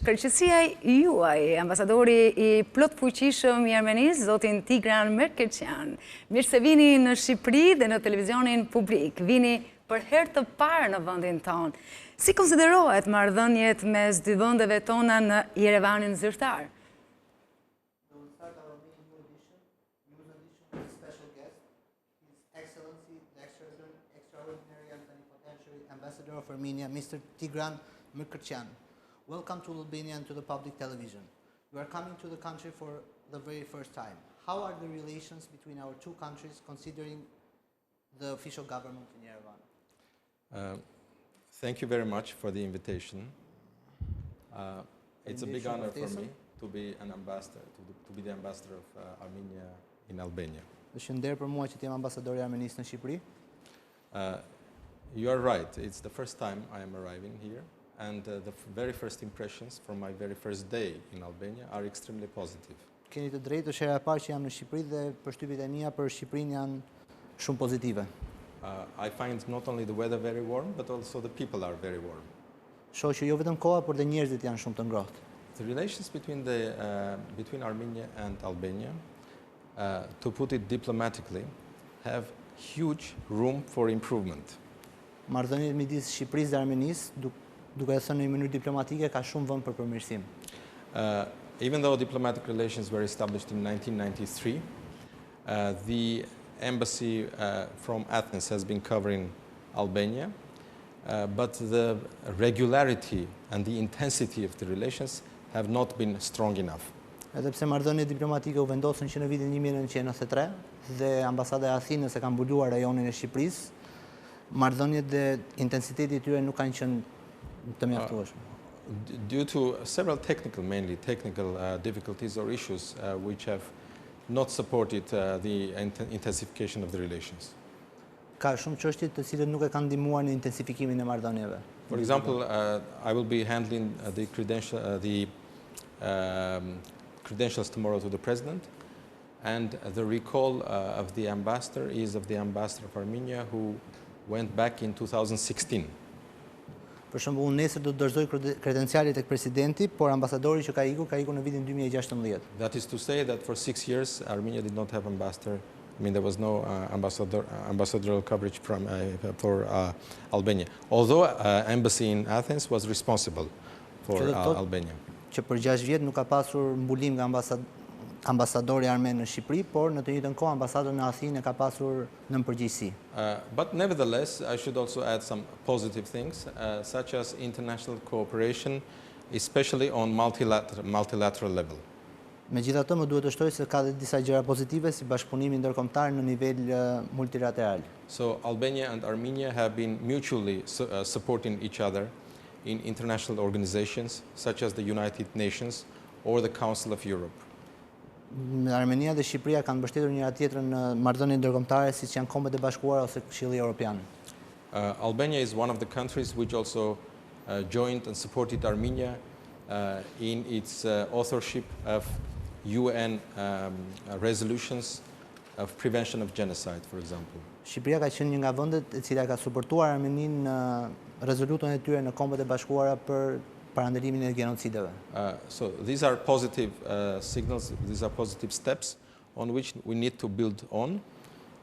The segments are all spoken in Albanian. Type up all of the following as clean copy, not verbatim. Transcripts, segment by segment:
Shkërqësia juaj, ambasadori i plot fuqishëm i Armenisë, zotin Tigran Mkrtchyan. Mirë se vini në Shqipëri dhe në televizionin publik. Vini për herë të parë në vendin tonë. Si konsiderohet marrëdhëniet mes dy vendeve tona në Jerevanin zyrtar? Ambassador of Armenia, Mr. Tigran Mkrtchyan. Welcome to Albania and to the public television. You are coming to the country for the very first time. How are the relations between our two countries considering the official government in Yerevan? Thank you very much for the invitation. It's a big honor for me to be an ambassador, to be the ambassador of Armenia in Albania. Është shënderë për mua që të jem ambasadori i Armenisë në Shqipëri. You are right. It's the first time I am arriving here, and the very first impressions from my very first day in Albania are extremely positive. Keni të drejtë, është hera e parë që jam në Shqipëri dhe përshtypjet e mia për Shqipërinë janë shumë pozitive. I find not only the weather very warm, but also the people are very warm. Shoh që jo vetëm koha, por dhe njerëzit janë shumë të ngrohtë. The relations between Armenia and Albania, to put it diplomatically, have huge room for improvement. Marrëdhëniet midis Shqipërisë dhe Armenisë, duke e thënë në mënyrë diplomatike, ka shumë vend për përmirësim. Even though diplomatic relations were established in 1993, the embassy from Athens has been covering Albania, but the regularity and the intensity of the relations have not been strong enough. Edhe pse marrëdhëniet diplomatike u vendosën që në vitin 1993 dhe ambasada e Athinës e ka mbuluar rajonin e Shqipërisë, marrëdhëniet dhe intensiteti i tyre nuk kanë qenë të mjaftueshëm. Due to several mainly technical difficulties or issues which have not supported the intensification of the relations. Ka shumë çështje të cilat nuk e kanë ndihmuar në intensifikimin e marrëdhënieve. For example, I will be handling the credentials tomorrow to the president, and the recall of the ambassador is of the ambassador of Armenia who went back in 2016. Për shembull, nesër do të dorëzoj kredencialet tek presidenti, por ambasadori që ka ikur në vitin 2016. That is to say that for 6 years Armenia did not have ambassador. I mean, there was no ambassadorial coverage for Albania. Although embassy in Athens was responsible for Albania. Që për 6 vjet nuk ka pasur mbulim nga ambasadori armen në Shqipëri, por në të njëjtën kohë ambasadori në Athinë ka pasur në përgjegjësi. But nevertheless, I should also add some positive things, such as international cooperation, especially on multilateral level. Megjithatë, më duhet të shtoj se ka dhe disa gjëra pozitive si bashkëpunimi ndërkombëtar në nivel multilateral. So Albania and Armenia have been mutually supporting each other in international organizations such as the United Nations or the Council of Europe. Armenia dhe Shqipëria kanë mbështetur njëra tjetrën në marrëdhënie ndërkombëtare siç janë Kombet e Bashkuara ose Këshilli Evropian. Albania is one of the countries which also joined and supported Armenia in its authorship of UN resolutions of prevention of genocide, for example. Shqipëria ka qenë një nga vendet e cila ka suportuar Armeninë në rezolutën e tyre në Kombet e Bashkuara për parandalimin e genocideve. So these are positive signals, these are positive steps on which we need to build on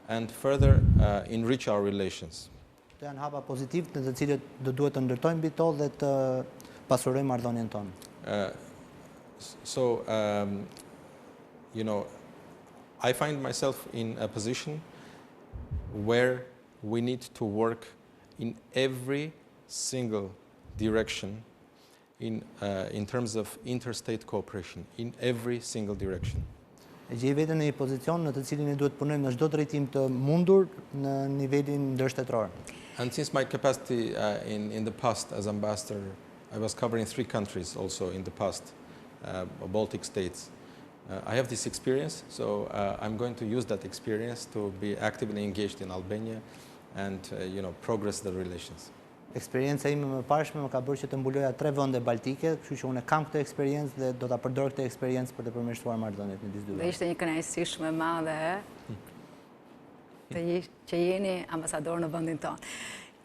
and further enrich our relations. Këto janë hapa pozitiv në të cilët do duhet të ndërtojmë mbi to dhe të pasurojmë marrëdhënien tonë. So, you know, I find myself in a position where we need to work in every single direction in terms of interstate cooperation, in every single direction. E gjej veten në një pozicion në të cilin ne duhet punojmë në çdo drejtim të mundur në nivelin ndërshtetror. And since my capacity in the past as ambassador, I was covering 3 countries also in the past, Baltic states. I have this experience, so I'm going to use that experience to be actively engaged in Albania and you know, progress the relations. Eksperienca ime më parshme më ka bërë që të mbuloja 3 vende baltike, kështu që unë kam këtë eksperiencë dhe do ta përdor këtë eksperiencë për të përmirësuar marrëdhëniet midis dy vendeve. Dhe ishte një kënaqësi shumë e madhe që jeni ambasador në vendin tonë.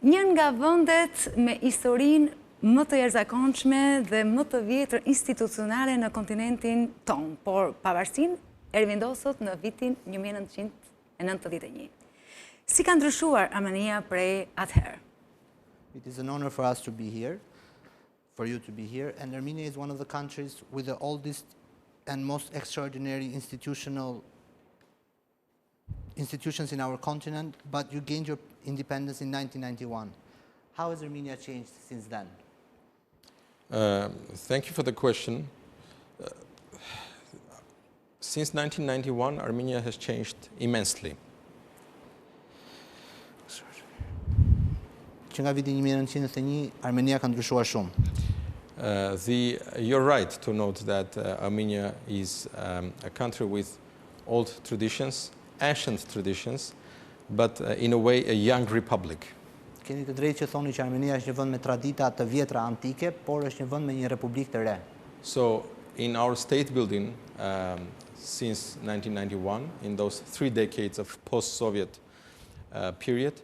Një nga vendet me historinë më të jashtëzakonshme dhe më të vjetër institucionale në kontinentin ton, por pavarësinë e rivendosët në vitin 1991. Si ka ndryshuar Armenia prej atëherë? It is an honor for us to be here, for you to be here, and Armenia is one of the countries with the oldest and most extraordinary institutions in our continent, but you gained your independence in 1991. How has Armenia changed since then? Thank you for the question. Since 1991, Armenia has changed immensely. Që nga viti 1991, Armenia ka ndryshuar shumë. You're right to note that Armenia is a country with old traditions, ancient traditions, but in a way a young republic. Keni të drejtë që thoni që Armenia është një vend me tradita të vjetra antike, por është një vend me një republikë të re. So in our state building since 1991, in those 3 decades of post-Soviet period,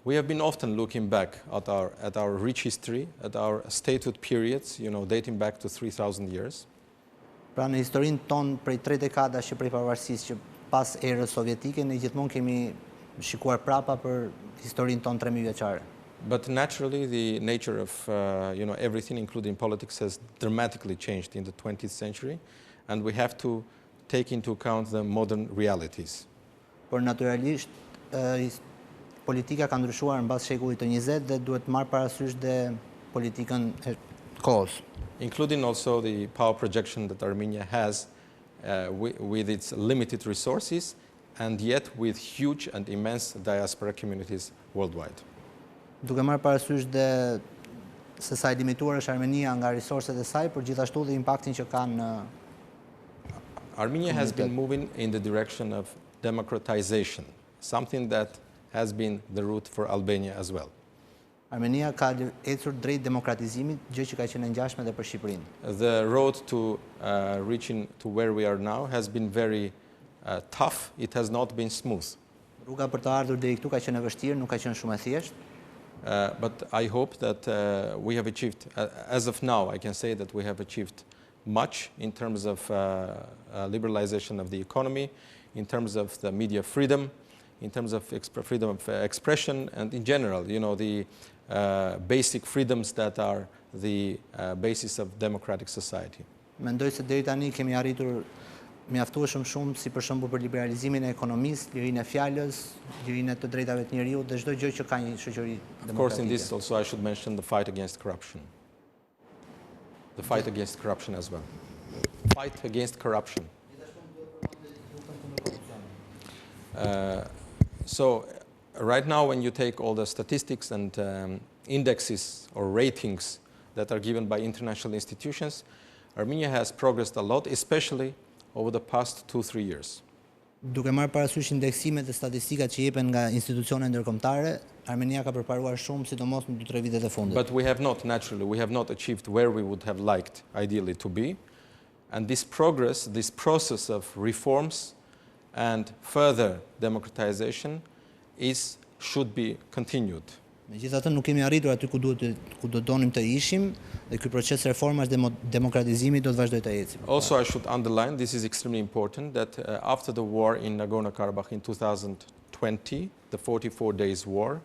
we have been often looking back at our rich history, at our statehood periods, dating back to 3,000 years. Pra në historinë tonë prej 3 dekadash që prej pavarësisë që pas erës sovjetike, ne gjithmonë kemi shikuar prapa për historinë tonë 3000 vjeçare. But naturally, the nature of everything, including politics, has dramatically changed in the 20th century, and we have to take into account the modern realities. Por naturalisht, politika ka ndryshuar mbas shekullit të 20 dhe duhet marrë parasysh dhe politikën e kohës. Including also the power projection that Armenia has with its limited resources, and yet with huge and immense diaspora communities worldwide. Duke marrë parasysh dhe se sa e limituar është Armenia nga resorset e saj, por gjithashtu dhe impaktin që ka në Armenia has been moving in the direction of democratization, something that has been the route for Albania as well. Armenia ka ecur drejt demokratizimit, gjë që ka qenë ngjashme edhe për Shqipërinë. The road to reaching to where we are now has been very tough. It has not been smooth. Rruga për të ardhur deri këtu ka qenë e vështirë, nuk ka qenë shumë e thjeshtë. But I hope that we have achieved, as of now, I can say that we have achieved much in terms of liberalization of the economy, in terms of the media freedom, in terms of freedom of expression, and in general, the basic freedoms that are the basis of democratic society. Mendoj se deri tani kemi arritur mjaftueshëm shumë, si për shembull për liberalizimin e ekonomisë, lirinë e fjalës, lirinë e të drejtave të njeriut dhe çdo gjë që ka një shoqëri demokratike. Of course, in this also I should mention the fight against corruption. The fight against corruption as well. Fight against corruption. So right now, when you take all the statistics and indexes or ratings that are given by international institutions, Armenia has progressed a lot, especially over the past 2-3 years. Duke marrë parasysh indeksimet dhe statistikat që jepen nga institucione ndërkombëtare, Armenia ka përparuar shumë, sidomos në 2-3 vitet e fundit. But we have not achieved where we would have liked ideally to be. And this progress, this process of reforms and further democratization should be continued. Megjithatë nuk kemi arritur aty ku do donim të ishim dhe ky proces reformash dhe demokratizimi do të vazhdojë të ecë. Also, I should underline, this is extremely important, that after the war in Nagorno-Karabakh in 2020, the 44 days war,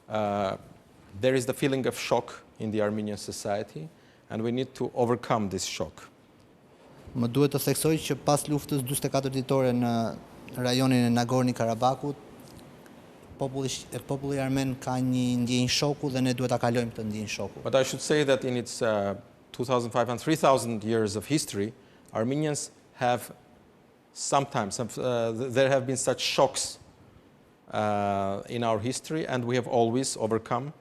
there is the feeling of shock in the Armenian society, and we need to overcome this shock. Më duhet të theksoj që pas luftës 44 ditore në rajonin e Nagorno-Karabakut, populli armen ka një ndjenjë shoku dhe ne duhet ta kalojmë këtë ndjenjë shoku. But I should say that in its 2,500 and 3,000 years of history, Armenians have sometimes, there have been such shocks in our history, and we have always overcome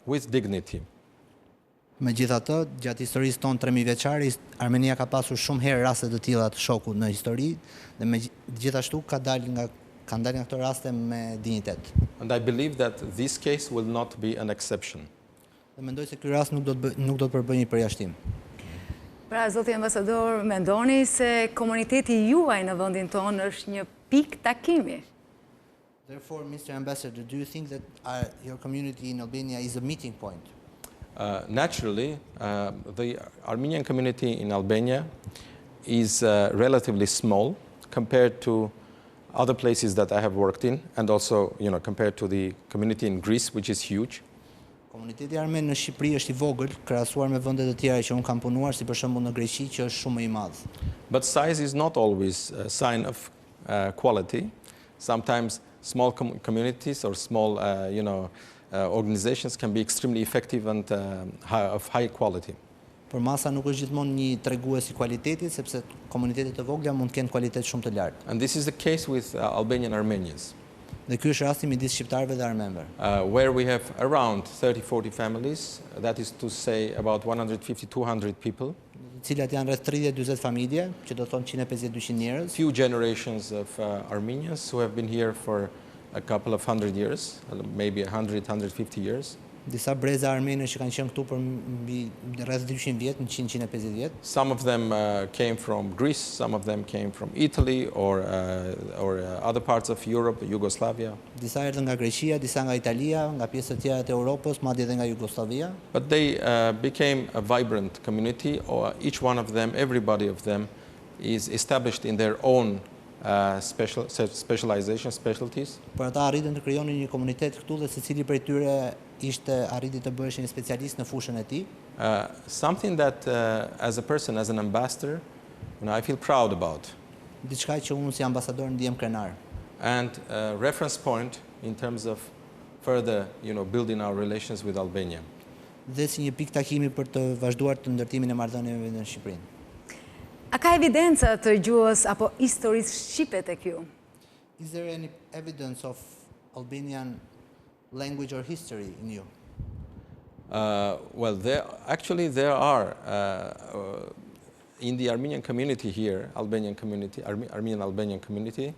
with dignity. Megjithatë, gjatë historisë tonë 3000 vjeçare, Armenia ka pasur shumë herë raste të tilla të shokut në histori dhe gjithashtu kanë dalë nga këto raste me dinjitet. And I believe that this case will not be an exception. Dhe mendoj se ky rast nuk do të përbëjë një përjashtim. Pra, zoti ambasador, mendoni se komuniteti juaj në vendin tonë është një pikë takimi? Therefore, Mr. Ambassador, do you think that your community in Albania is a meeting point? Naturally, the Armenian community in Albania is relatively small compared to other places that I have worked in, and also, compared to the community in Greece, which is huge. Komuniteti armen në Shqipëri është I vogël krahasuar me vendet e tjera që unë kam punuar, si për shembull në Greqi, që është shumë më I madh. But size is not always a sign of quality. Sometimes small communities or small, organizations can be extremely effective and of high quality. Por masa nuk është gjithmonë një tregues I kualitetit, sepse komunitetet të vogla mund të kenë kualitet shumë të lartë. And this is the case with Albanian Armenians. Dhe ky është rasti midis shqiptarëve dhe armenëve. Where we have around 30-40 families, that is to say about 150-200 people. Cilat janë rreth 30-40 familje, që do thonë 150-200 njerëz. Few generations of Armenians who have been here for a couple of hundred years, maybe 100-150 years. Disa breza armenësh që kanë qenë këtu për mbi rreth 200 vjet, 100-150 vjet. Some of them came from Greece, some of them came from Italy or other parts of Europe, Yugoslavia. Disa erdhën nga Greqia, disa nga Italia, nga pjesë të tjera të Europës, madje edhe nga Jugoslavia. But they became a vibrant community, or each one of them, everybody of them, is established in their own specialization, specialties. Por ata arritën të krijonin një komunitet këtu dhe secili prej tyre arriti të bëheshin një specialist në fushën e tij. Something that as a person, as an ambassador, I feel proud about. Diçka që unë si ambasador ndihem krenar. And a reference point in terms of further, building our relations with Albania. Dhe si një pikë takimi për të vazhduar të ndërtimin e marrëdhënieve në Shqipërinë. A ka evidenca të gjuhës apo historisë shqipe tek ju? Is there any evidence of Albanian language or history in you? Well, there are in the Armenian community here, Armenian Albanian community.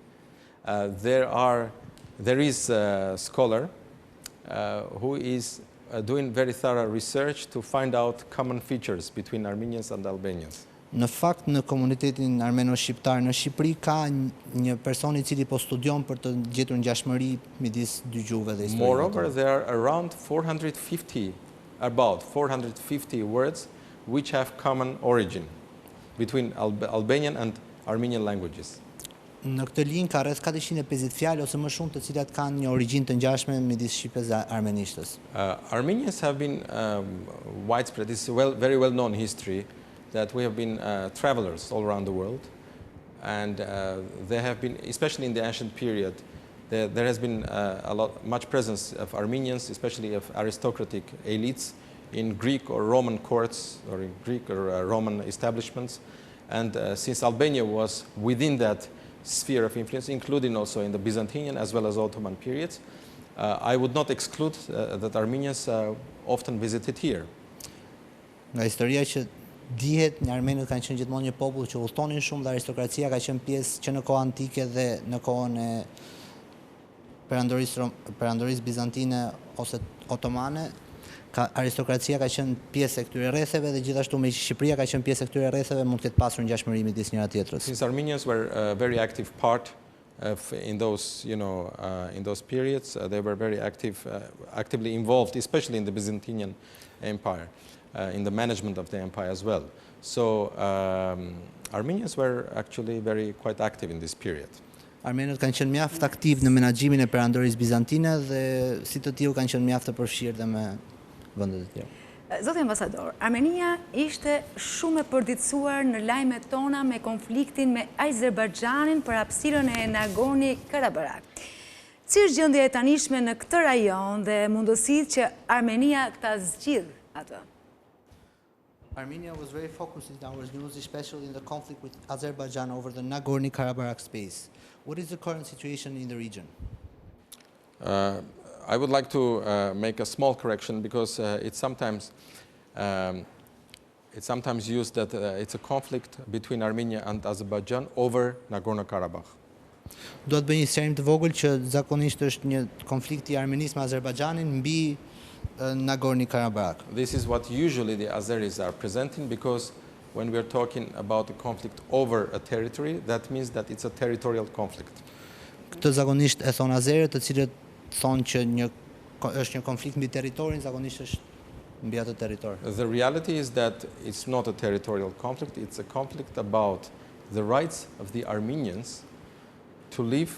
There is a scholar who is doing very thorough research to find out common features between Armenians and Albanians. Në fakt në komunitetin armeno-shqiptar në Shqipëri ka një person I cili po studion për të gjetur ngjashmëri midis dy gjuhëve dhe historisë. Moreover, there are around about 450 words which have common origin between Albanian and Armenian languages. Në këtë linjë ka rreth 450 fjalë ose më shumë të cilat kanë një origjinë të ngjashme midis shqipes dhe armenishtës. Armenians have been widespread. It's a very well known history that we have been travelers all around the world, and there have been, especially in the ancient period, there has been much presence of Armenians, especially of aristocratic elites, in Greek or Roman courts or in Greek or Roman establishments, and since Albania was within that sphere of influence, including also in the Byzantine as well as Ottoman periods, I would not exclude that Armenians often visited here. Nga historia që dihet, një armenët kanë qenë gjithmonë një popull që udhtonin shumë dhe aristokracia ka qenë pjesë që në kohë antike dhe në kohën e perandorisë bizantine ose otomane, aristokracia ka qenë pjesë e këtyre rretheve dhe gjithashtu me Shqipëria ka qenë pjesë e këtyre rretheve mund të ketë pasur ngjashmëri midis njëra tjetrës. Since Armenians were a very active part in those periods, they were very actively involved, especially in the Byzantine Empire. In the management of the empire as well. So Armenians were actually quite active in this period. Armenët kanë qenë mjaft aktiv në menaxhimin e perandorisë bizantine dhe si të tillë kanë qenë mjaft të përfshirë dhe me vendet e tjera. Zoti ambasador, Armenia ishte shumë e përditësuar në lajmet tona me konfliktin me Azerbajxhanin për hapësirën e Nagorno-Karabakh. Si është gjendja e tanishme në këtë rajon dhe mundësitë që Armenia ta zgjidhë atë? Armenia was very focused in our news, especially in the conflict with Azerbaijan over the Nagorno-Karabakh space. What is the current situation in the region? I would like to make a small correction because it's sometimes used that it's a conflict between Armenia and Azerbaijan over Nagorno-Karabakh. Do të bëj një sqarim të vogël që zakonisht është një konflikt I Armenisë me Azerbajxhanin mbi Nagorno-Karabakh. This is what usually the Azeris are presenting because when we are talking about a conflict over a territory, that means that it's a territorial conflict. Këtë zakonisht e thon azerët, të cilët thonë që është një konflikt mbi territorin, zakonisht është mbi atë territor. The reality is that it's not a territorial conflict, it's a conflict about the rights of the Armenians to live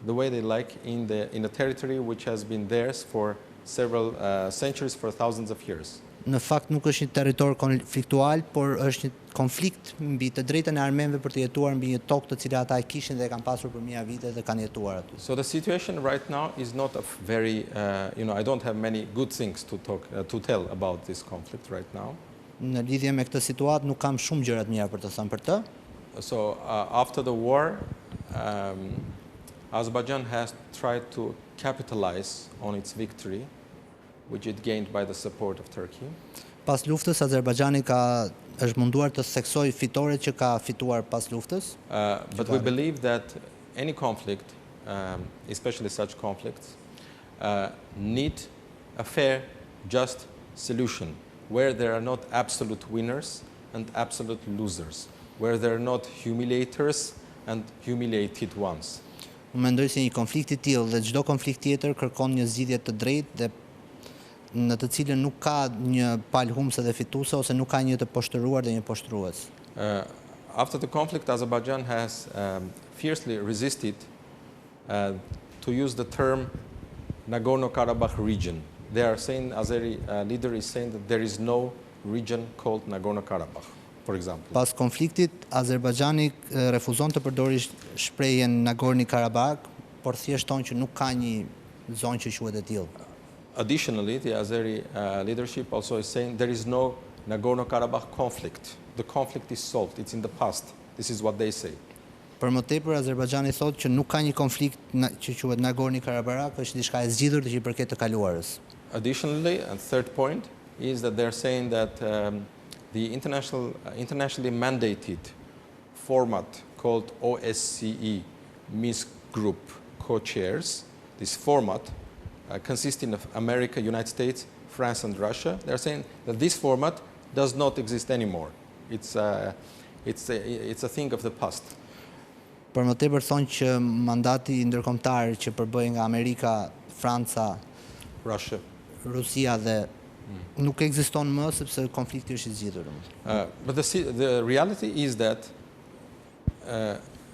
the way they like in a territory which has been theirs for several centuries, for thousands of years. Në fakt nuk është një territor konfliktual, por është një konflikt mbi të drejtën e armenëve për të jetuar mbi një tokë të cilën ata e kishin dhe e kanë pasur për mijëra vite dhe kanë jetuar aty. So the situation right now is not a very, I don't have many good things to tell about this conflict right now. Në lidhje me këtë situatë nuk kam shumë gjëra të mira për të thënë për të. So after the war, Azerbaijan has tried to capitalize on its victory, which it gained by the support of Turkey. Pas luftës, Azerbajxhani është munduar të theksojë fitoret që ka fituar pas luftës. But we believe that any conflict, especially such conflicts, need a fair, just solution, where there are not absolute winners and absolute losers, where there are not humiliators and humiliated ones. Unë mendoj se një konflikt I tillë dhe çdo konflikt tjetër kërkon një zgjidhje të drejtë dhe në të cilën nuk ka një palë humbëse dhe fituese ose nuk ka një të poshtëruar dhe një poshtrues. After the conflict, Azerbaijan has fiercely resisted to use the term Nagorno-Karabakh region. They are saying, Azeri leader is saying that there is no region called Nagorno-Karabakh, for example. Pas konfliktit, Azerbajxhani refuzon të përdorë shprehjen Nagorno-Karabakh, por thjesht thonë që nuk ka një zonë që quhet e tillë. Additionally, the Azeri leadership also is saying there is no Nagorno-Karabakh conflict. The conflict is solved. It's in the past. This is what they say. Për më tepër, Azerbajxhani thotë që nuk ka një konflikt që quhet Nagorno-Karabakh, është diçka e zgjidhur dhe që I përket të kaluarës. Additionally, and third point is that they're saying that the internationally mandated format called OSCE Minsk Group co-chairs, this format consisting of America, United States, France and Russia, they're saying that this format does not exist anymore. It's a thing of the past. Për më tepër thonë që mandati ndërkombëtar që përbëhej nga Amerika, Franca, Russia, Rusia dhe nuk ekziston më sepse konflikti është I zgjidhur. But the reality is that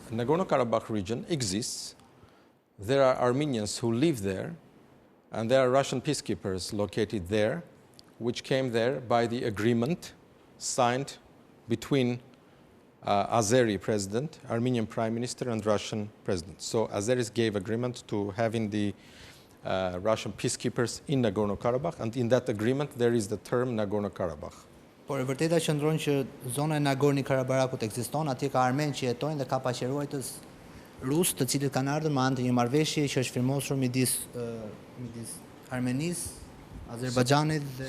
Nagorno-Karabakh region exists. There are Armenians who live there, and there are Russian peacekeepers located there, which came there by the agreement signed between Azeri president, Armenian prime minister, and Russian president. So Azeris gave agreement to having the Russian peacekeepers in Nagorno-Karabakh, and in that agreement there is the term Nagorno-Karabakh. Por e vërteta qëndron që zona e Nagorno-Karabakut ekziston, atje ka armenë që jetojnë dhe ka paqëruajtës rusë të cilët kanë ardhur me anë të një marrëveshje që është firmosur midis Armenisë, Azerbajxhanit dhe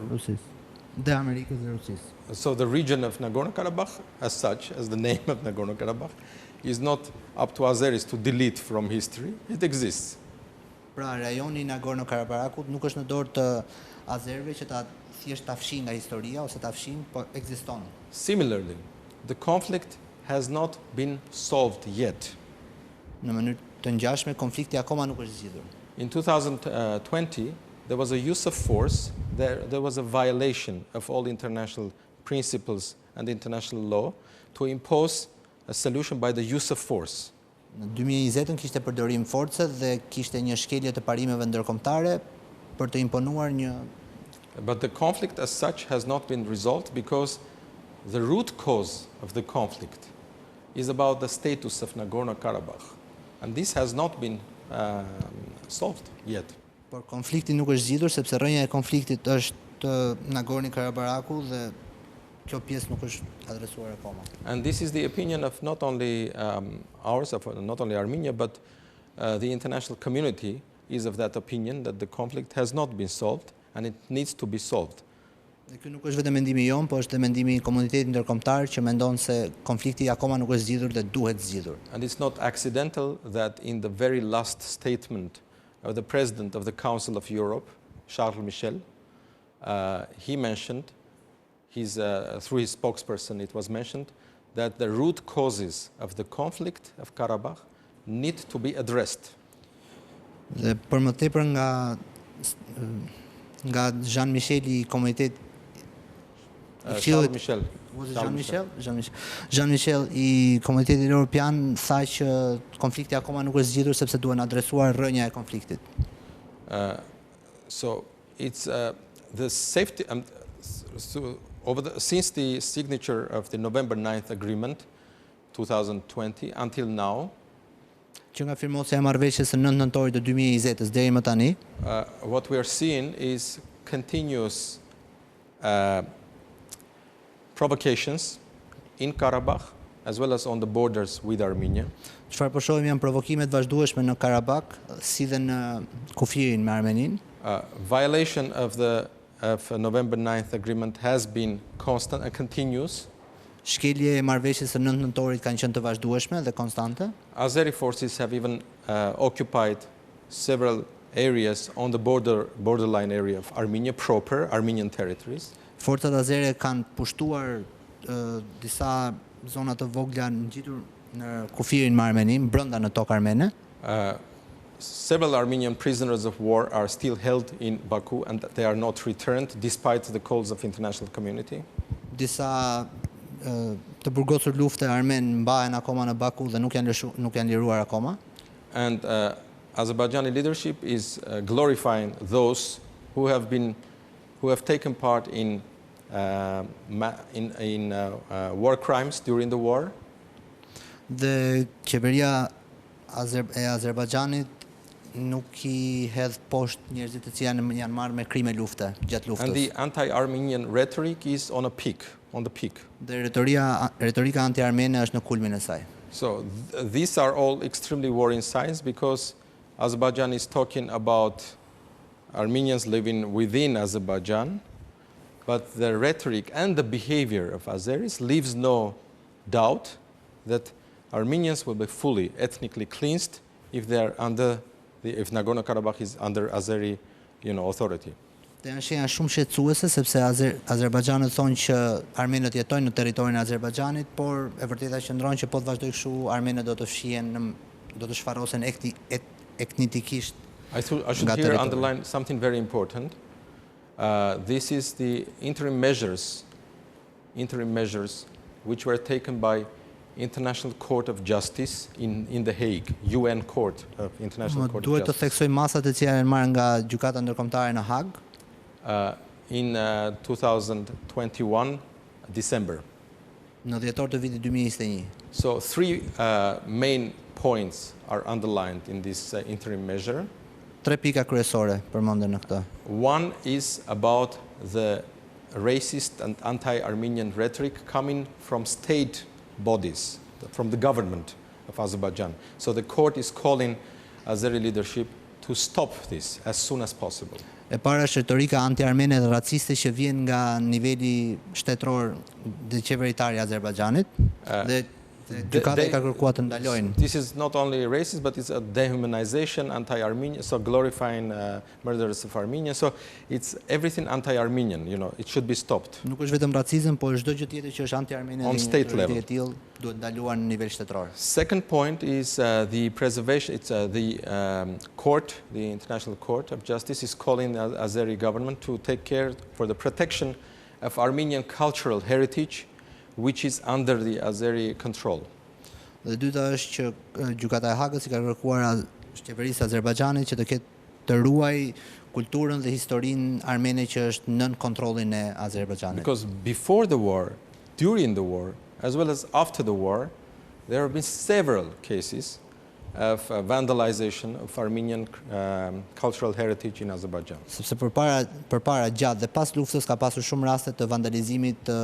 Rusisë, dhe Amerikës dhe Rusisë. So the region of Nagorno-Karabakh, as such, as the name of Nagorno-Karabakh, is not up to Azeris to delete from history. It exists. Pra, rajoni I Nagorno-Karabakut nuk është në dorë të azerëve që thjesht ta fshin nga historia ose ta fshin, por ekziston. Similarly, the conflict has not been solved yet. Në mënyrë të ngjashme, konflikti akoma nuk është zgjidhur. In 2020, there was a use of force, there was a violation of all international principles and international law to impose a solution by the use of force. Në 2020 kishte përdorim force dhe kishte një shkelje të parimeve ndërkombëtare për të imponuar një. But the conflict as such has not been resolved because the root cause of the conflict is about the status of Nagorno-Karabakh, and this has not been solved yet. Por konflikti nuk është zgjidhur sepse rrënja e konfliktit është Nagorno-Karabaku dhe kjo pjesë nuk është adresuar akoma. And this is the opinion of not only ours, of not only Armenia, but the international community is of that opinion that the conflict has not been solved and it needs to be solved. Dhe ky nuk është vetëm mendimi jon, por është mendimi I komunitetit ndërkombëtar që mendon se konflikti akoma nuk është zgjidhur dhe duhet zgjidhur. And it's not accidental that in the very last statement of the President of the Council of Europe, Charles Michel, he mentioned, through his spokesperson it was mentioned, that the root causes of the conflict of Karabakh need to be addressed. Dhe për më tepër nga nga Jean-Michel I komunitet Charles Michel. Jean-Michel I komunitetit evropian tha që konflikti akoma nuk është zgjidhur sepse duhen adresuar rrënja e konfliktit. So it's the safety since the signature of the November 9th agreement 2020 until now, që nga firmosja e marrëveshjes së 9 nëntorit të 2020-s deri më tani, what we are seeing is continuous provocations in Karabakh as well as on the borders with Armenia. Çfarë po shohim janë provokime të vazhdueshme në Karabakh, si dhe në kufirin me Armeninë. Violation of the November 9th agreement has been constant and continuous. Shkelje e marrëveshjes së 9 nëntorit kanë qenë të vazhdueshme dhe konstante. Azeri forces have even occupied several areas on the borderline area of Armenia proper, Armenian territories. Forcat azere kanë pushtuar disa zona të vogla ngjitur në kufirin me Armeninë, brenda në tokë armene. Several Armenian prisoners of war are still held in Baku and they are not returned despite the calls of international community. Disa të burgosur lufte armen mbahen akoma në Baku dhe nuk janë liruar akoma. And Azerbaijani leadership is glorifying those who have taken part in war crimes during the war. Dhe qeveria e Azerbajxhanit nuk I hedh poshtë njerëzit të cilët janë marrë me krime lufte gjatë luftës. And the anti-Armenian rhetoric is on the peak. Dhe retorika anti-armene është në kulmin e saj. So these are all extremely worrying signs because Azerbaijan is talking about Armenians living within Azerbaijan, but the rhetoric and the behavior of Azeris leaves no doubt that Armenians will be fully ethnically cleansed if if Nagorno-Karabakh is under Azeri, authority. Dhe janë shenja shumë shqetësuese sepse Azerbajxhanët thonë që armenët jetojnë në territorin e Azerbajxhanit, por e vërteta qëndron që po të vazhdojë kështu armenët do të fshihen, do të shfarosen etnikisht. I should here underline something very important. This is the interim measures which were taken by International Court of Justice in The Hague, UN Court of International Court of Justice. Duhet të theksoj masat e cilat janë marrë nga gjykata ndërkombëtare në Hag. In 2021 December. Në dhjetor të vitit 2021. So three main points are underlined in this interim measure. Tre pika kryesore përmenden në këtë. One is about the racist and anti-Armenian rhetoric coming from state bodies, from the government of Azerbaijan. So the court is calling Azeri leadership to stop this as soon as possible. E para është retorika anti-armene dhe raciste që vjen nga niveli shtetëror dhe qeveritar I Azerbajxhanit dhe gjykata ka kërkuar të ndalojnë. This is not only racist, but it's a dehumanization, anti-Armenian, so glorifying murderers of Armenia. So it's everything anti-Armenian, it should be stopped. Nuk është vetëm racizëm, por çdo gjë tjetër që është anti-armene on state level. Duhet ndaluar në nivel shtetëror. Second point is the preservation. It's the court, the International Court of Justice, is calling the Azeri government to take care for the protection of Armenian cultural heritage, which is under the Azeri control. Dhe dyta është që gjykata e Hagës I ka kërkuar qeverisë Azerbajxhanit që të ruaj kulturën dhe historinë armene që është nën kontrollin e Azerbajxhanit. Because before the war, during the war, as well as after the war, there have been several cases of vandalization of Armenian cultural heritage in Azerbaijan. Sepse përpara gjatë dhe pas luftës ka pasur shumë raste të vandalizimit të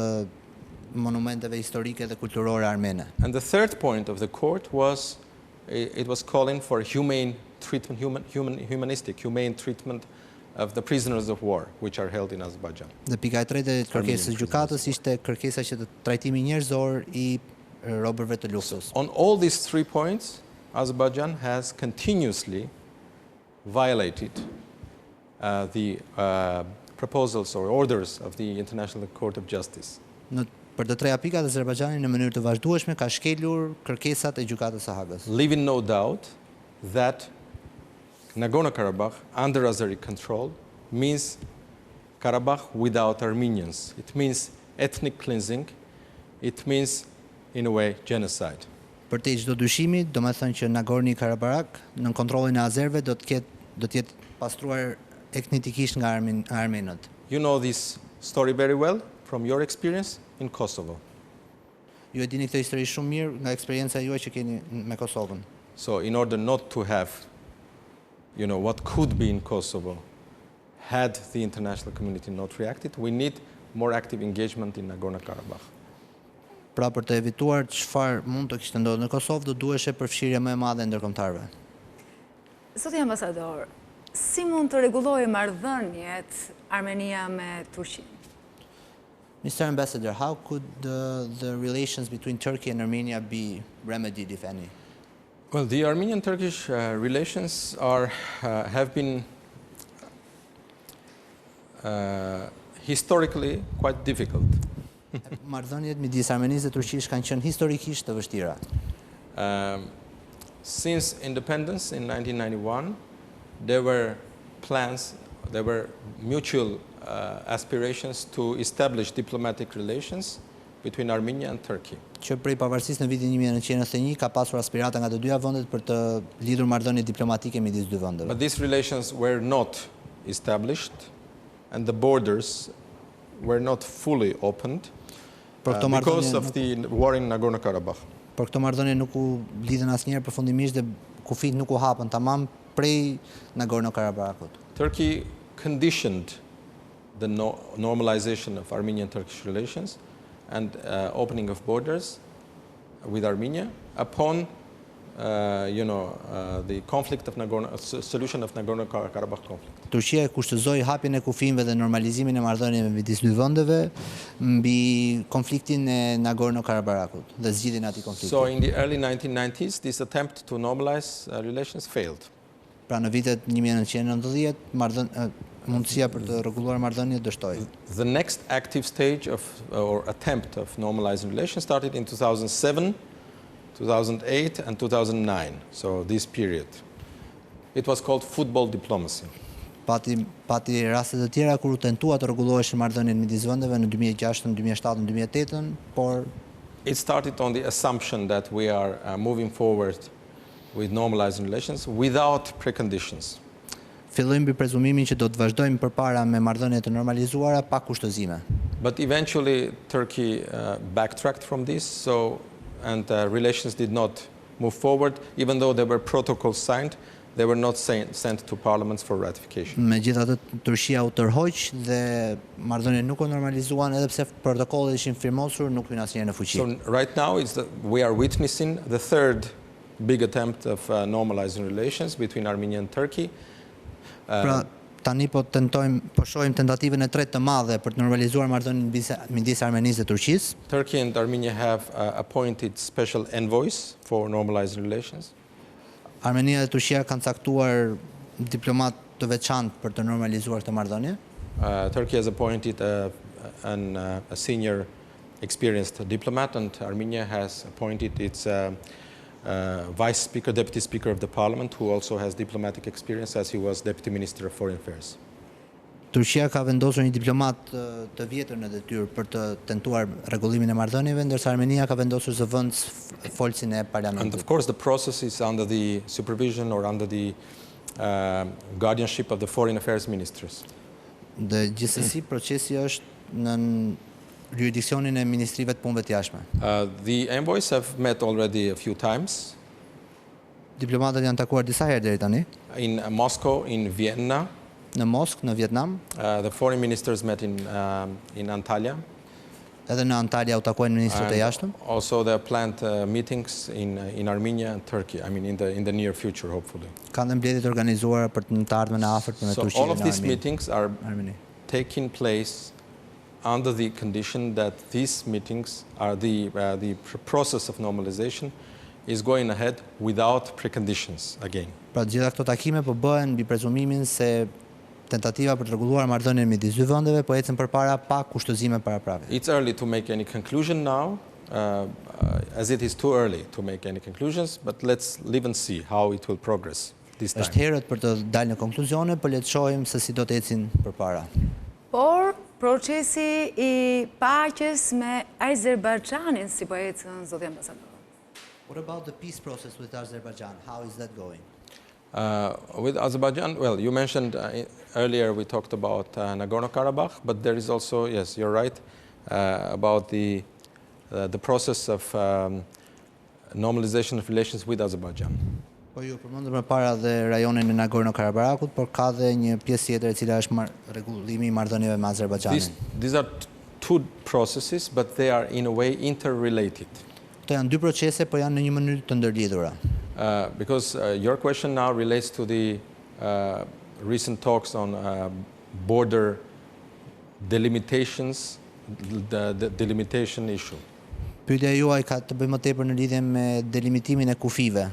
monumenteve historike dhe kulturore armene. And the third point of the court was it was calling for humane treatment, humane treatment of the prisoners of war which are held in Azerbaijan. Dhe pika e tretë e kërkesës së gjykatës ishte kërkesa që të trajtimi njerëzor I robërve të luftës. On all these 3 points, Azerbaijan has continuously violated the proposals or orders of the International Court of Justice. Për të treja pikat Azerbajxhani në mënyrë të vazhdueshme ka shkelur kërkesat e gjykatës së Hagës. Leaving no doubt that Nagorno-Karabakh under Azeri control means Karabakh without Armenians. It means ethnic cleansing. It means, in a way, genocide. Për te çdo dyshimi, do të thënë që Nagorno-Karabakh në kontrollin e azerëve do të jetë pastruar etnikisht nga armenët. You know this story very well from your experience in Kosovo. Ju e dini këtë histori shumë mirë nga eksperienca juaj që keni me Kosovën. So in order not to have, what could be in Kosovo, had the international community not reacted, we need more active engagement in Nagorno-Karabakh. Pra për të evituar çfarë mund të kishte ndodhur në Kosovë, do duhej përfshirje më e madhe e ndërkombëtarëve. Zoti ambasador, si mund të rregullojë marrëdhëniet Armenia me Turqinë? Mr. Ambassador, how could the relations between Turkey and Armenia be remedied, if any? Well, the Armenian-Turkish relations have been historically quite difficult. Marrëdhëniet midis Armenisë dhe Turqisë kanë qenë historikisht të vështira. Since independence in 1991, there were plans, there were mutual aspirations to establish diplomatic relations between Armenia and Turkey. Që prej pavarësisë në vitin 1991 ka pasur aspirata nga të dyja vendet për të lidhur marrëdhënie diplomatike midis dy vendeve. But these relations were not established and the borders were not fully opened because of the war in Nagorno-Karabakh. Por këto marrëdhënie nuk u lidhen asnjëherë përfundimisht dhe kufit nuk u hapën tamam prej Nagorno-Karabakut. Turkey conditioned the normalization of Armenian-Turkish relations and opening of borders with Armenia upon the conflict of solution of Nagorno-Karabakh conflict. Turqia e kushtëzoi hapjen e kufive dhe normalizimin e marrëdhënieve midis dy vendeve mbi konfliktin e Nagorno-Karabakut dhe zgjidhjen e atij konflikti. So in the early 1990s this attempt to normalize relations failed. Pra në vitet 1990 mundësia për të rregulluar marrëdhëniet dështoi. The next active stage or attempt of normalizing relations started in 2007, 2008 and 2009. So this period. It was called football diplomacy. Pati raste të tjera kur u tentua të rregulloheshin marrëdhëniet midis vendeve në 2006, 2007, 2008, por it started on the assumption that we are moving forward with normalizing relations without preconditions. Fillojmë mbi prezumimin që do të vazhdojmë përpara me marrëdhënie të normalizuara pa kushtozime. But eventually Turkey backtracked from this, and relations did not move forward, even though there were protocols signed. They were not sent to parliaments for ratification. Megjithatë, Turqia u tërhoq dhe marrëdhëniet nuk u normalizuan edhe pse protokollet ishin firmosur, nuk hyn asnjëherë në fuqi. So right now we are witnessing the third big attempt of normalizing relations between Armenia and Turkey. Pra tani po shohim tentativën e tretë të madhe për të normalizuar marrëdhënien midis Armenisë dhe Turqisë. Turkey and Armenia have appointed special envoys for normalizing relations. Armenia dhe Turqia kanë caktuar diplomat të veçantë për të normalizuar këtë marrëdhënie. Turkey has appointed a senior experienced diplomat, and Armenia has appointed its vice speaker, deputy speaker of the parliament, who also has diplomatic experience as he was deputy minister of foreign affairs. Turqia ka vendosur një diplomat të vjetër në detyrë për të tentuar rregullimin e marrëdhënieve, ndërsa Armenia ka vendosur zëvendës folësin e parlamentit. And of course the process is under the supervision or under the guardianship of the foreign affairs ministers. Dhe gjithsesi procesi është në jurisdiksionin e ministrive të punëve të jashtme. The envoys have met already a few times. Diplomatët janë takuar disa herë deri tani. In Moscow, in Vienna. Në Moskë, në Vietnam. The foreign ministers met in Antalya. Edhe në Antalya u takuan ministrët e jashtëm. Also there are planned meetings in Armenia and Turkey. I mean in the near future, hopefully. Kanë mbledhje të organizuara për të ardhmen e afërt me Turqinë. So all of these meetings are taking place under the condition that these meetings are the process of normalization is going ahead without preconditions again. Pra gjitha këto takime po bëhen mbi prezumimin se tentativa për të rregulluar marrëdhënien midis dy vendeve po ecën përpara pa kushtozime paraprake. It's early to make any conclusion now, as it is too early to make any conclusions, but let's live and see how it will progress this time. Është herët për të dalë në konkluzione, por le të shohim se si do të ecin përpara. Por procesi I paqes me Azerbajxhanin si po ecën, zoti ambasador. What about the peace process with Azerbaijan? How is that going? With Azerbaijan, well, you mentioned earlier we talked about Nagorno-Karabakh, but there is also, yes, you're right, about the process of normalization of relations with Azerbaijan. Po ju përmendëm më para dhe rajonin e Nagorno-Karabakut, por ka dhe një pjesë tjetër e cila është rregullimi I marrëdhënieve me Azerbaijanin. These are two processes, but they are in a way interrelated. Këto janë dy procese, por janë në një mënyrë të ndërlidhura. Because your question now relates to the recent talks on border delimitations, the delimitation issue. Pyetja juaj ka të bëjë më tepër në lidhje me delimitimin e kufive.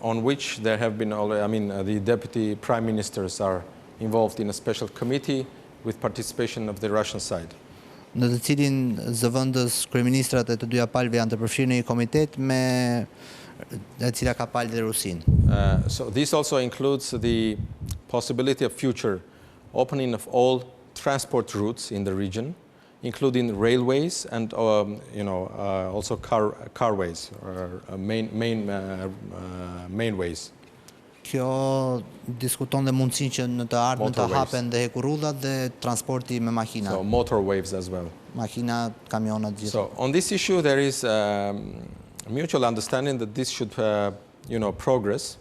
On which there have been already, I mean, the deputy prime ministers are involved in a special committee with participation of the Russian side. Në të cilin zëvendës kryeministrat e të dyja palëve janë të përfshirë në një komitet me e cila ka palë dhe Rusin. So this also includes the possibility of future opening of all transport routes in the region, including railways and also carways or main ways. Kjo diskuton dhe mundësinë që në të ardhmen të hapen dhe hekurrullat dhe transporti me makina. So motorways as well. Makina, kamionat, gjithë. So on this issue there is mutual understanding that this should progress.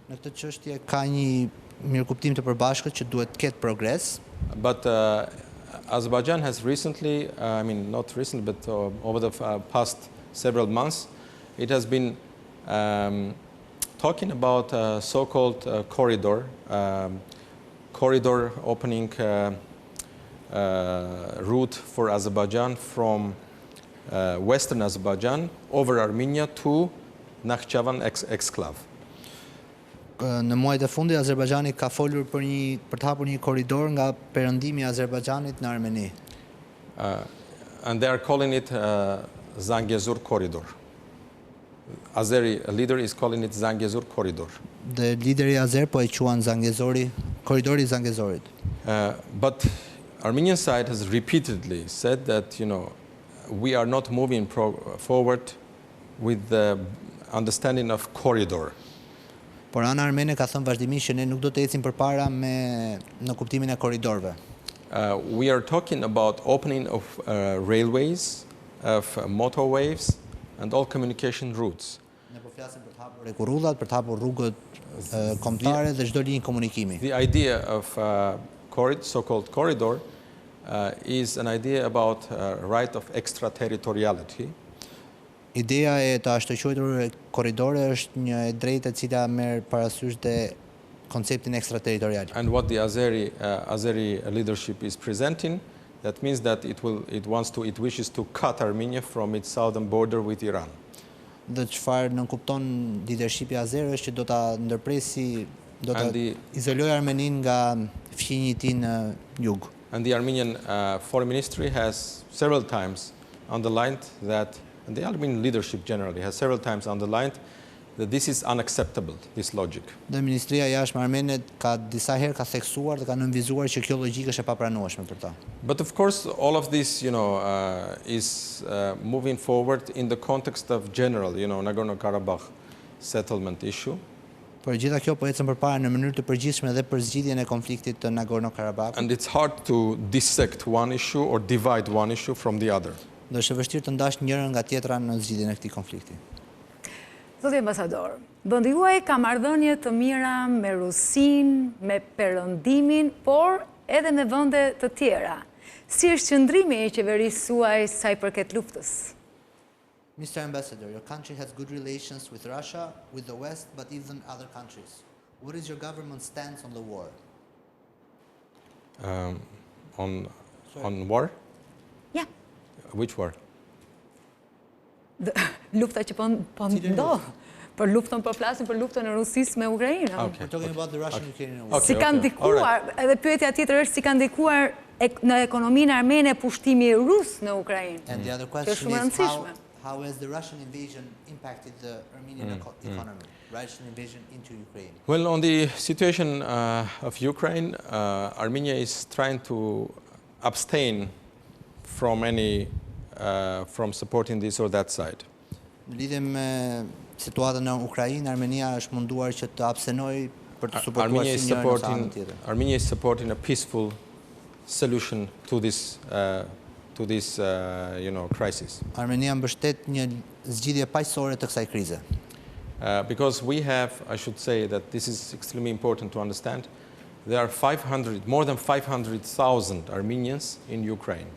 Në këtë çështje ka një mirëkuptim të përbashkët që duhet ketë progres. But Azerbaijan has recently, I mean not recently, but over the past several months, it has been talking about a so-called corridor opening route for Azerbaijan from western Azerbaijan over Armenia to Nakhchivan exclave. Në muajt e fundit Azerbajxhani ka folur për të hapur një korridor nga perëndimi I Azerbajxhanit në Armeni. And they are calling it Zangezur corridor. Azeri leader is calling it Zangezur corridor. Dhe lideri azer po e quan Zangezori, korridori I Zangezorit. But Armenian side has repeatedly said that we are not moving forward with the understanding of corridor. Por ana armene ka thënë vazhdimisht që ne nuk do të ecim përpara në kuptimin e korridorëve. We are talking about opening of railways, of motorways and all communication routes. Ne po flasim për të hapur hekurrullat, për të hapur rrugët kombëtare dhe çdo linjë komunikimi. The idea of so-called corridor is an idea about right of extraterritoriality. Ideja e të ashtëquajtur korridore është një e drejtë e cila merr parasysh dhe konceptin ekstraterritorial. And what the Azeri leadership is presenting, that means that it wishes to cut Armenia from its southern border with Iran. Dhe çfarë nënkupton leadershipi azer është që do ta ndërpresi, do ta izolojë Armeninë nga fqinjit I tij në jug. And the Armenian foreign ministry has several times underlined that, and the Armenian leadership generally has several times underlined that this is unacceptable, this logic. Dhe Ministria e Jashtme armene ka disa herë ka theksuar dhe ka nënvizuar që kjo logjikë është e papranueshme për ta. But of course all of this is moving forward in the context of general Nagorno-Karabakh settlement issue. Por gjitha kjo po ecën përpara në mënyrë të përgjithshme dhe për zgjidhjen e konfliktit të Nagorno-Karabakut. And it's hard to dissect one issue or divide one issue from the other. Dhe është vështirë të ndash njërin nga tjetra në zgjidhjen e këtij konflikti. Zoti ambasador, vendi juaj ka marrëdhënie të mira me Rusinë, me Perëndimin, por edhe me vende të tjera. Si është qëndrimi I qeverisë suaj sa I përket luftës? Mr. Ambassador, your country has good relations with Russia, with the West, but even other countries. What is your government's stance on the war? On war? Yeah. Which war? Lufta që po ndodh. Për luftën po flasim për luftën e Rusisë me Ukrainën. We're talking about the Russian-Ukrainian war. Si ka ndikuar, edhe pyetja tjetër është si ka ndikuar në ekonominë armene pushtimi rus në Ukrainë. And the other question is how has the Russian invasion impacted the Armenian economy? Russian invasion into Ukraine. Well, on the situation of Ukraine, Armenia is trying to abstain from from supporting this or that side. Në lidhje me situatën në Ukrainë, Armenia është munduar që të abstenojë për të suportuar Armenia is si njërin ose anën tjetër. Armenia is supporting a peaceful solution to this crisis. Armenia mbështet një zgjidhje paqësore të kësaj krize. Because we have, I should say that this is extremely important to understand, there are more than 500,000 Armenians in Ukraine.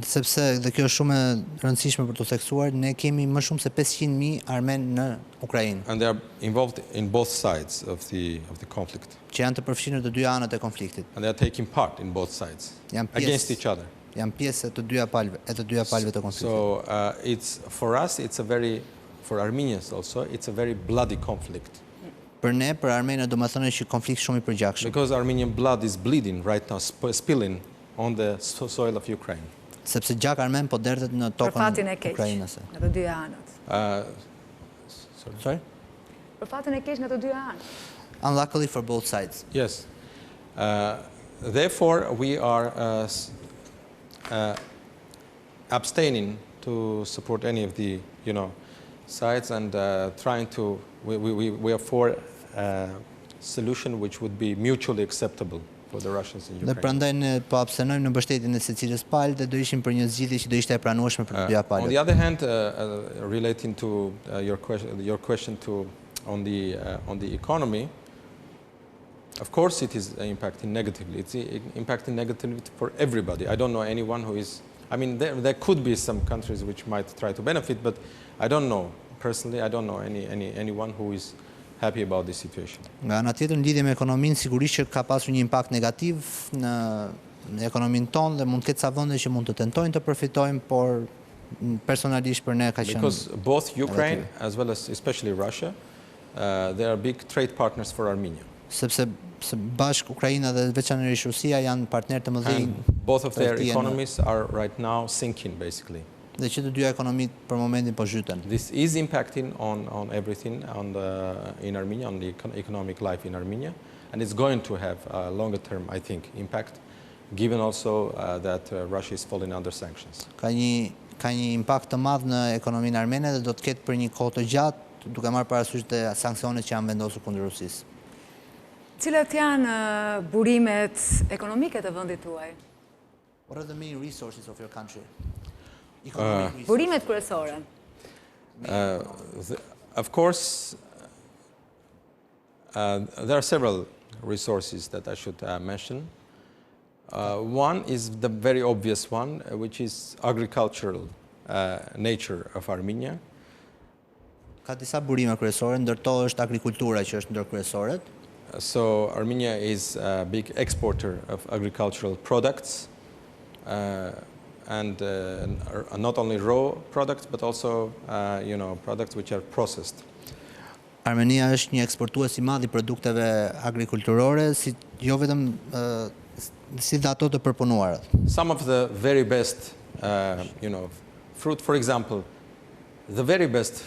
Sepse dhe kjo është shumë e rëndësishme për të theksuar, ne kemi më shumë se 500.000 armen në Ukrainë. And they are involved in both sides of the conflict. Që janë të përfshirë në të dy anët e konfliktit. And they are taking part in both sides against each other. Janë pjesë e të dyja palëve të konfliktit. So for Armenians also, it's a very bloody conflict. Për ne, për armenët, do të thënë që konflikt shumë i përgjakshëm. Because Armenian blood is bleeding right now, spilling on the soil of Ukraine. Sepse gjak armen po derdhet në tokën ukrainase. Në të dy anët. Sorry? Për fatin e keq në të dy anët. Unluckily for both sides. Yes. Therefore, we are abstaining to support any of the, sides and trying to. We are for a solution which would be mutually acceptable for the Russians in Ukraine. Dhe prandaj ne po abstenojmë në mbështetjen e secilës palë dhe do ishim për një zgjidhje që do ishte e pranueshme për të dyja palët. On the other hand, relating to your question on the economy, of course it is impacting negatively. It's impacting negatively for everybody. I don't know anyone who is. I mean, there could be some countries which might try to benefit, but I don't know personally. I don't know anyone who is happy about this situation. Nga ana tjetër, në lidhje me ekonominë, sigurisht që ka pasur një impakt negativ në ekonominë tonë dhe mund të ketë sa vende që mund të tentojnë të përfitojnë, por personalisht për ne ka qenë. Because both Ukraine as well as especially Russia, they are big trade partners for Armenia. Sepse bashk Ukraina dhe veçanërisht Rusia janë partnerë të mëdhenj. Both of their economies are right now sinking basically. Dhe që të dyja ekonomitë për momentin po zhyten. This is impacting on everything in Armenia, on the economic life in Armenia, and it's going to have a longer term, I think, impact, given also that Russia is falling under sanctions. Ka një impakt të madh në ekonominë armene dhe do të ketë për një kohë të gjatë, duke marrë parasysh të sanksionet që janë vendosur kundër Rusisë. Cilat janë burimet ekonomike të vendit tuaj? What are the main resources of your country? Burimet kryesore. Of course, there are several resources that I should mention. One is the very obvious one, which is agricultural nature of Armenia. Ka disa burime kryesore, ndërto është agrikultura që është ndër kryesoret. So Armenia is a big exporter of agricultural products. And not only raw products, but also, products which are processed. Armenia është një eksportues I madh I produkteve agrikulturore, jo vetëm si dhe ato të përpunuara. Some of the very best, fruit, for example, the very best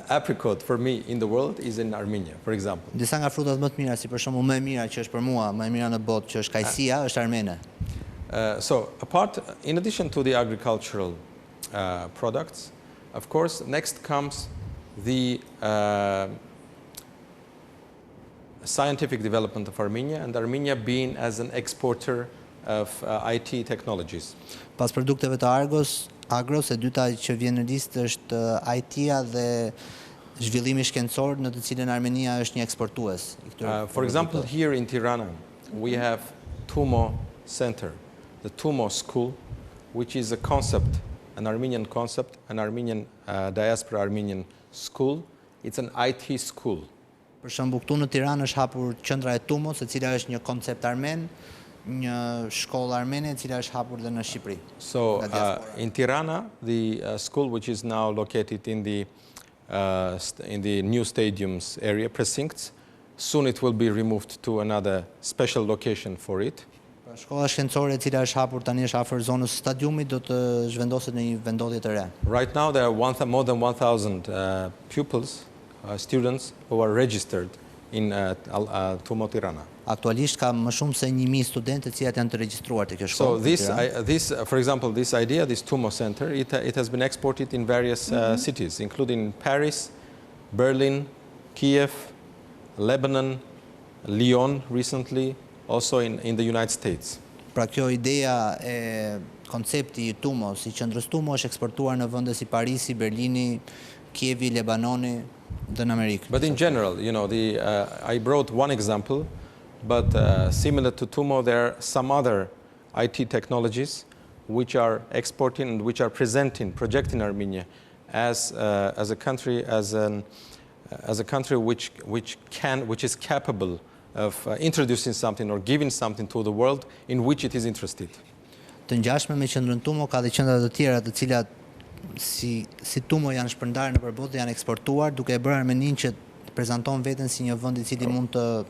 apricot for me in the world is in Armenia, for example. Disa nga frutat më të mira, si për shembull më e mira që është për mua, më e mira në botë që është kajsia, është armene. So, in addition to the agricultural products, of course, next comes the scientific development of Armenia, and Armenia being as an exporter of IT technologies. Pas produkteve të agros, e dyta që vjen në listë është IT-a dhe zhvillimi shkencor në të cilën Armenia është një eksportues. For example, here in Tirana, we have TUMO Center. The TUMO school, which is a concept, an Armenian concept, an Armenian diaspora Armenian school. It's an IT school. Për shembull, këtu në Tiranë është hapur qendra e TUMOS, e cila është një koncept armen, një shkollë armene, e cila është hapur dhe në Shqipëri. So, in Tirana, the school which is now located in the new stadiums area, precincts, soon it will be removed to another special location for it. Pra shkolla shkencore e cila është hapur tani është afër zonës stadiumit do të zhvendoset në një vendodhje të re. Right now there are more than 1,000 pupils, students who are registered in Tumo Tirana. Aktualisht ka më shumë se 1.000 studentë të cilat janë të regjistruar te kjo So shkollë. for example, this idea, this Tumo Center, it has been exported in various cities, including Paris, Berlin, Kiev, Lebanon, Lyon recently, also in the United States. Pra kjo ideja e koncepti i Tumo, si qendrës Tumo është eksportuar në vende si Parisi, Berlini, Kievi, Lebanoni dhe në Amerikë. But in general, you know, I brought one example, but similar to Tumo, there are some other IT technologies which are exporting and which are projecting Armenia as a country, as a country which is capable of introducing something or giving something to the world in which it is interested. Të ngjashme me qendrën Tumo ka dhe qendra të tjera të cilat si Tumo janë shpërndarë në përballë dhe janë eksportuar, duke e bërë Armeninë që të prezanton veten si një vend I cili mund të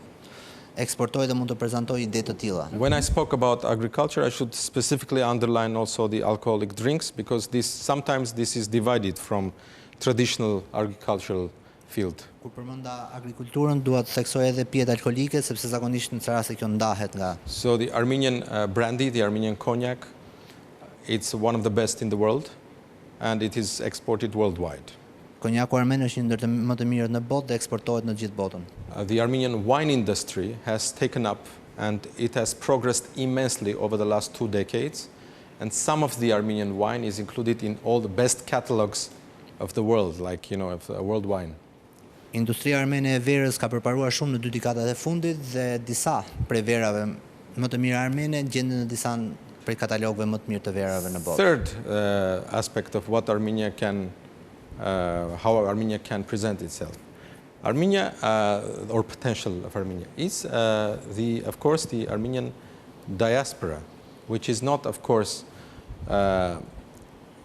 eksportojë dhe mund të prezantojë ide të tilla. When I spoke about agriculture, I should specifically underline also the alcoholic drinks, because sometimes this is divided from traditional agricultural field. Kur përmenda agrikulturën, dua të theksoj edhe pijet alkolike, sepse zakonisht në raste kjo ndahet nga. So the Armenian brandy, the Armenian cognac, it's one of the best in the world, and it is exported worldwide. Konjaku armen është një ndër të më të mirët në botë dhe eksportohet në gjithë botën. The Armenian wine industry has taken up and it has progressed immensely over the last 2 decades, and some of the Armenian wine is included in all the best catalogs of the world, like, you know, of world wine. Industria armene e verës ka përparuar shumë në 2 dekadat e fundit dhe disa prej verave më të mira armene gjenden në disa prej katalogëve më të mirë të verave në botë. Third aspect of what Armenia can how Armenia can present itself. Armenia, or potential of Armenia, is of course the Armenian diaspora, which is not, of course,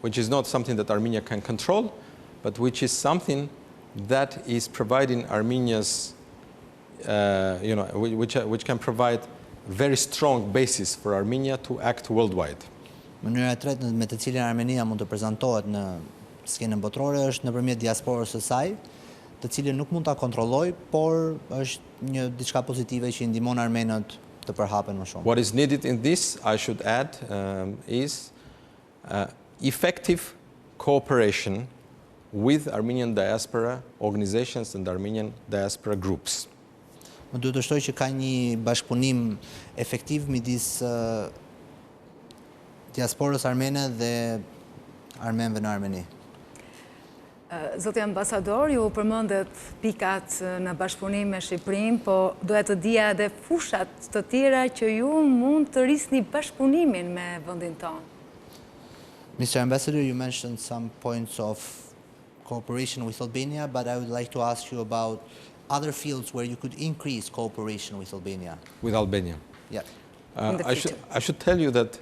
which is not something that Armenia can control, but which is something that is providing Armenia's, you know, which can provide very strong basis for Armenia to act worldwide. Mënyra e tretë me të cilën Armenia mund të prezantohet në skenën botërore është nëpërmjet diasporës së saj, të cilën nuk mund ta kontrollojë, por është një diçka pozitive që I ndihmon armenët të përhapen më shumë. What is needed in this, I should add, is effective cooperation with Armenian diaspora organizations and Armenian diaspora groups. Më duhet të shtoj që ka një bashkëpunim efektiv midis diasporës armene dhe armenëve në Armeni. Zoti ambasador, ju përmendet pikat në bashkëpunim me Shqipërinë, po doja të dija edhe fushat të tjera që ju mund të rrisni bashkëpunimin me vendin tonë. Mr. Ambassador, you mentioned some points of cooperation with Albania, but I would like to ask you about other fields where you could increase cooperation with Albania. With Albania? Yeah. I should tell you that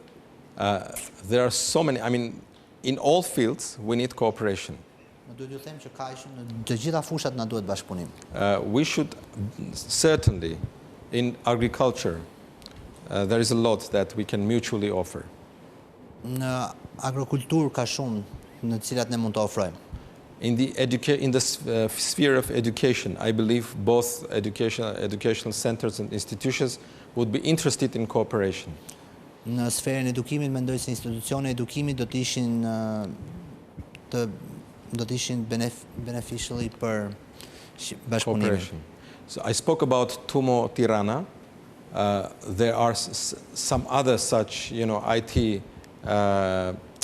there are so many, I mean, in all fields we need cooperation. Më duhet ju them që ka shumë në të gjitha fushat na duhet bashkëpunim. We should certainly, in agriculture, there is a lot that we can mutually offer. Në agrokulturë ka shumë në të cilat ne mund të ofrojmë. In the sphere of education, I believe both educational centers and institutions would be interested in cooperation. Në sferën e edukimit mendoj se institucione e edukimit do të ishin beneficially për bashkëpunimin. So I spoke about Tumo Tirana. There are some other such, you know, IT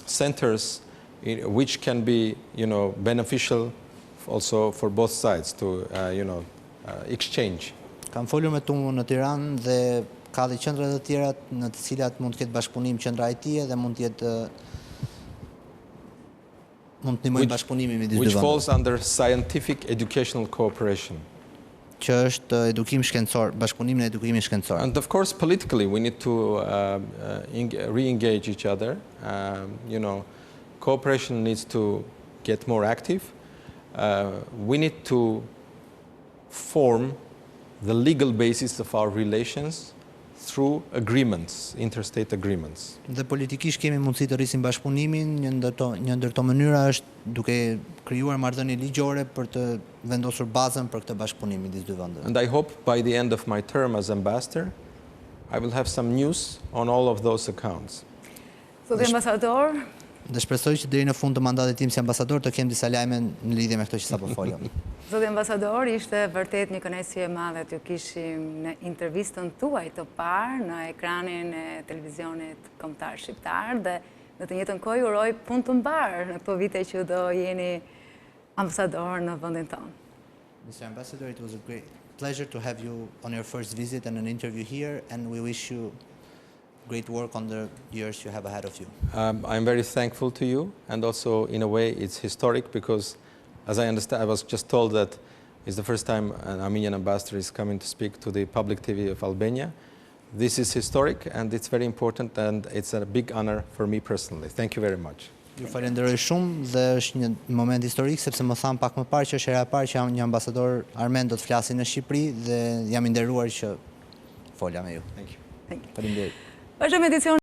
centers which can be, you know, beneficial also for both sides to, you know, exchange. Kam folur me Tumo në Tiranë dhe ka dhe qendra të tjera në të cilat mund të ketë bashkëpunim qendra IT-e dhe mund të ndihmojnë bashkëpunimin midis dy vendeve. Which falls under scientific educational cooperation. Që është edukim shkencor, bashkëpunimi në edukimin shkencor. And of course politically we need to re-engage each other. You know, cooperation needs to get more active. We need to form the legal basis of our relations through agreements, interstate agreements. Dhe politikisht kemi mundësi të rrisim bashkëpunimin, një ndër to mënyra është duke krijuar marrëdhënie ligjore për të vendosur bazën për këtë bashkëpunim midis dy vendeve. And I hope by the end of my term as ambassador, I will have some news on all of those accounts. Zoti ambasador, Dhe shpresoj që deri në fund të mandatit tim si ambasador të kem disa lajme në lidhje me këtë që sapo folëm. Zoti ambasador, ishte vërtet një kënaqësi e madhe t'ju kishim në intervistën tuaj të parë në ekranin e televizionit kombëtar shqiptar dhe në të njëjtën kohë uroj punë të mbarë në këto vite që do jeni ambasador në vendin tonë. Mr. Ambassador, it was a great pleasure to have you on your first visit and an interview here, and we wish you great work on the years you have ahead of you. I'm very thankful to you, and also in a way it's historic because, as I understand, I was just told that it's the first time an Armenian ambassador is coming to speak to the public TV of Albania. This is historic and it's very important and it's a big honor for me personally. Thank you very much. Ju falenderoj shumë dhe është një moment historik sepse më thanë pak më parë që është hera e parë që një ambasador armen do të flasë në Shqipëri dhe jam i nderuar që folja me ju. Thank you. Faleminderit. Vazhdojmë edicion